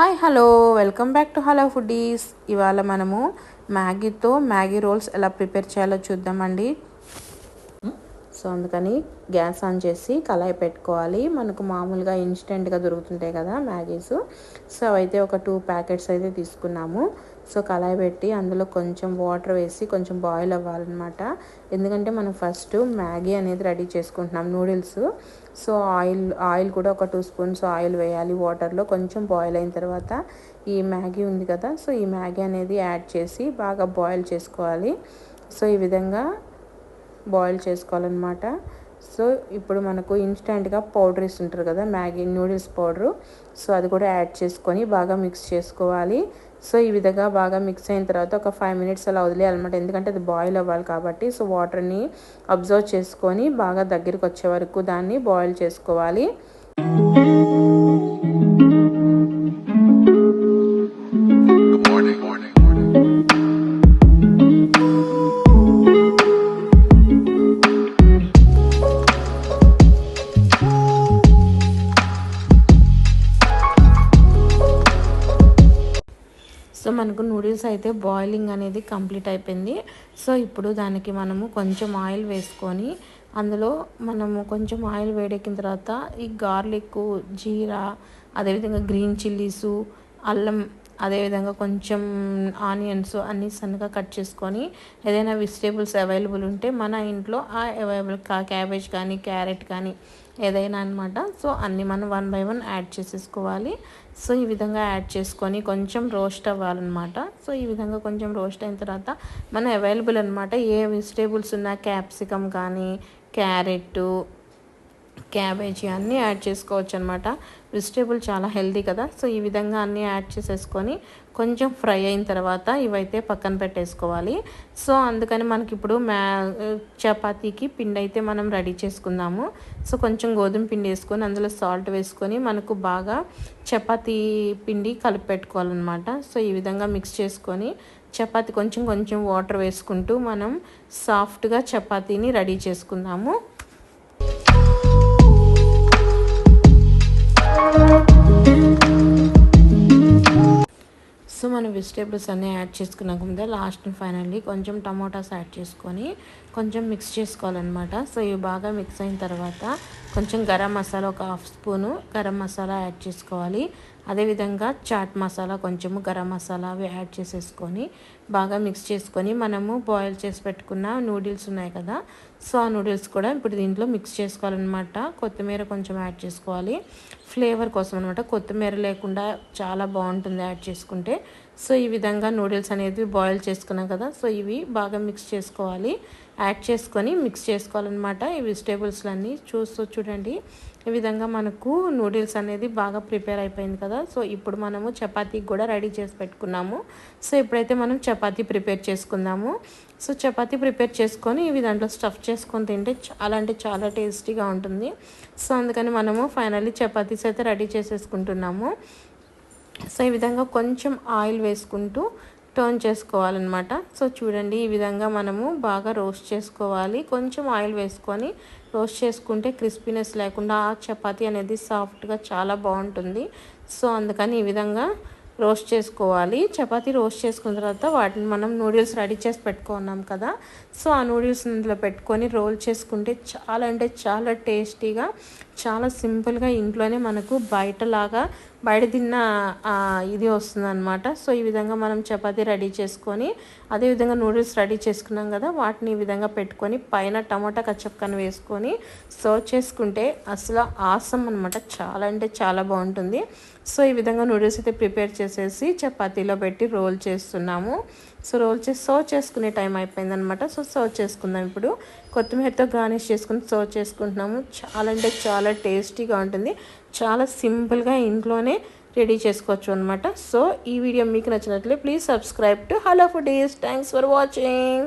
Hi hello welcome back to hello foodies. ఇవాళ మనము మ్యాగీతో Maggi roles ఎలా ప్రిపేర్ చేయాలో చూద్దామండి. సో అందుకని గ్యాస్ ఆన్ చేసి కళాయి పెట్టుకోవాలి. మనకు మామూలుగా ఇన్స్టెంట్గా దొరుకుతుంటాయి కదా మ్యాగీస్. సో అవైతే ఒక 2 ప్యాకెట్స్ అయితే తీసుకున్నాము. సో కళాయి పెట్టి అందులో కొంచెం వాటర్ వేసి కొంచెం బాయిల్ అవ్వాలన్నమాట. ఎందుకంటే మనం ఫస్ట్ మ్యాగీ అనేది రెడీ చేసుకుంటున్నాం నూడిల్స్. సో ఆయిల్ కూడా ఒక 2 స్పూన్స్ ఆయిల్ వేయాలి వాటర్లో. కొంచెం బాయిల్ అయిన తర్వాత ఈ మ్యాగీ ఉంది కదా, సో ఈ మ్యాగీ అనేది యాడ్ చేసి బాగా బాయిల్ చేసుకోవాలి. సో ఈ విధంగా బాయిల్ చేసుకోవాలన్నమాట. సో ఇప్పుడు మనకు ఇన్స్టెంట్గా పౌడర్ ఇస్తుంటారు కదా మ్యాగీ నూడిల్స్ పౌడరు, సో అది కూడా యాడ్ చేసుకొని బాగా మిక్స్ చేసుకోవాలి. సో ఈ విధంగా బాగా మిక్స్ అయిన తర్వాత ఒక 5 మినిట్స్ అలా వదిలేయాలన్నమాట. ఎందుకంటే అది బాయిల్ అవ్వాలి కాబట్టి. సో వాటర్ని అబ్జర్వ్ చేసుకొని బాగా దగ్గరికి వచ్చే వరకు దాన్ని బాయిల్ చేసుకోవాలి. సో మనకు నూడిల్స్ అయితే బాయిలింగ్ అనేది కంప్లీట్ అయిపోయింది. సో ఇప్పుడు దానికి మనము కొంచెం ఆయిల్ వేసుకొని అందులో మనము కొంచెం ఆయిల్ వేడెక్కిన తర్వాత ఈ గార్లిక్, జీరా, అదేవిధంగా గ్రీన్ చిల్లీసు, అల్లం, అదేవిధంగా కొంచెం ఆనియన్స్ అన్నీ సన్నగా కట్ చేసుకొని ఏదైనా వెజిటేబుల్స్ అవైలబుల్ ఉంటే మన ఇంట్లో అవైలబుల్ క్యాబేజ్ కానీ క్యారెట్ కానీ ఏదైనా అనమాట. సో అన్నీ మనం 1 బై 1 యాడ్ చేసేసుకోవాలి. సో ఈ విధంగా యాడ్ చేసుకొని కొంచెం రోస్ట్ అవ్వాలన్నమాట. సో ఈ విధంగా కొంచెం రోస్ట్ అయిన తర్వాత మన అవైలబుల్ అనమాట ఏ వెజిటేబుల్స్ ఉన్నా క్యాప్సికమ్ కానీ క్యారెట్, క్యాబేజీ అన్నీ యాడ్ చేసుకోవచ్చు అనమాట. వెజిటేబుల్ చాలా హెల్తీ కదా. సో ఈ విధంగా అన్నీ యాడ్ చేసేసుకొని కొంచెం ఫ్రై అయిన తర్వాత ఇవైతే పక్కన పెట్టేసుకోవాలి. సో అందుకని మనకి ఇప్పుడు చపాతీకి పిండి అయితే మనం రెడీ చేసుకుందాము. సో కొంచెం గోధుమ పిండి వేసుకొని అందులో సాల్ట్ వేసుకొని మనకు బాగా చపాతీ పిండి కలిపి పెట్టుకోవాలన్నమాట. సో ఈ విధంగా మిక్స్ చేసుకొని చపాతీ కొంచెం కొంచెం వాటర్ వేసుకుంటూ మనం సాఫ్ట్గా చపాతీని రెడీ చేసుకుందాము. సో మనం వెజిటేబుల్స్ అన్నీ యాడ్ చేసుకున్నాక ముందే లాస్ట్ ఫైనల్లీ కొంచెం టమోటాస్ యాడ్ చేసుకొని కొంచెం మిక్స్ చేసుకోవాలన్నమాట. సో ఇవి బాగా మిక్స్ అయిన తర్వాత కొంచెం గరం మసాలా ఒక 1/2 స్పూను గరం మసాలా యాడ్ చేసుకోవాలి. అదేవిధంగా చాట్ మసాలా కొంచెము గరం మసాలా అవి యాడ్ చేసేసుకొని బాగా మిక్స్ చేసుకొని మనము బాయిల్ చేసి పెట్టుకున్న నూడిల్స్ ఉన్నాయి కదా, సో ఆ నూడిల్స్ కూడా ఇప్పుడు దీంట్లో మిక్స్ చేసుకోవాలన్నమాట. కొత్తిమీర కొంచెం యాడ్ చేసుకోవాలి ఫ్లేవర్ కోసం అనమాట. కొత్తిమీర లేకుండా చాలా బాగుంటుంది యాడ్ చేసుకుంటే. సో ఈ విధంగా నూడిల్స్ అనేది బాయిల్ చేసుకున్నాం కదా, సో ఇవి బాగా మిక్స్ చేసుకోవాలి. యాడ్ చేసుకొని మిక్స్ చేసుకోవాలన్నమాట. ఈ వెజిటేబుల్స్లన్నీ చూడండి ఈ విధంగా మనకు నూడిల్స్ అనేది బాగా ప్రిపేర్ అయిపోయింది కదా. సో ఇప్పుడు మనము చపాతీకి కూడా రెడీ చేసి పెట్టుకున్నాము. సో ఇప్పుడైతే మనం చపాతీ ప్రిపేర్ చేసుకుందాము. సో చపాతీ ప్రిపేర్ చేసుకొని ఇవి దాంట్లో స్టఫ్ చేసుకొని తింటే చాలా అంటే చాలా టేస్టీగా ఉంటుంది. సో అందుకని మనము ఫైనల్లీ చపాతీస్ అయితే రెడీ చేసేసుకుంటున్నాము. సో ఈ విధంగా కొంచెం ఆయిల్ వేసుకుంటూ టర్న్ చేసుకోవాలన్నమాట. సో చూడండి ఈ విధంగా మనము బాగా రోస్ట్ చేసుకోవాలి. కొంచెం ఆయిల్ వేసుకొని రోస్ట్ చేసుకుంటే క్రిస్పీనెస్ లేకుండా ఆ చపాతీ అనేది సాఫ్ట్గా చాలా బాగుంటుంది. సో అందుకని ఈ విధంగా రోస్ట్ చేసుకోవాలి. చపాతీ రోస్ట్ చేసుకున్న తర్వాత వాటిని మనం నూడిల్స్ రెడీ చేసి పెట్టుకున్నాం కదా, సో ఆ నూడిల్స్ ఇందులో పెట్టుకొని రోల్ చేసుకుంటే చాలా అంటే చాలా టేస్టీగా చాలా సింపుల్గా ఇంట్లోనే మనకు బయట తిన్న ఇది వస్తుంది అనమాట. సో ఈ విధంగా మనం చపాతీ రెడీ చేసుకొని అదేవిధంగా నూడిల్స్ రెడీ చేసుకున్నాం కదా, వాటిని ఈ విధంగా పెట్టుకొని పైన టమాటా కచ్చప్కాన్ని వేసుకొని సర్వ్ చేసుకుంటే అసలు ఆసమ్ అనమాట. చాలా అంటే చాలా బాగుంటుంది. సో ఈ విధంగా నూడిల్స్ అయితే ప్రిపేర్ చేసేసి చపాతీలో పెట్టి రోల్ చేస్తున్నాము. సో రోల్ చేసి సర్వ్ చేసుకునే టైం అయిపోయిందనమాట. సో సర్వ్ చేసుకుందాం. ఇప్పుడు కొత్తిమీరతో గార్నిష్ చేసుకుని సర్వ్ చేసుకుంటున్నాము. చాలా అంటే చాలా టేస్టీగా ఉంటుంది. చాలా సింపుల్గా ఇంట్లోనే రెడీ చేసుకోవచ్చు అనమాట. సో ఈ వీడియో మీకు నచ్చినట్లయితే please subscribe to hello foodies. Thanks for watching.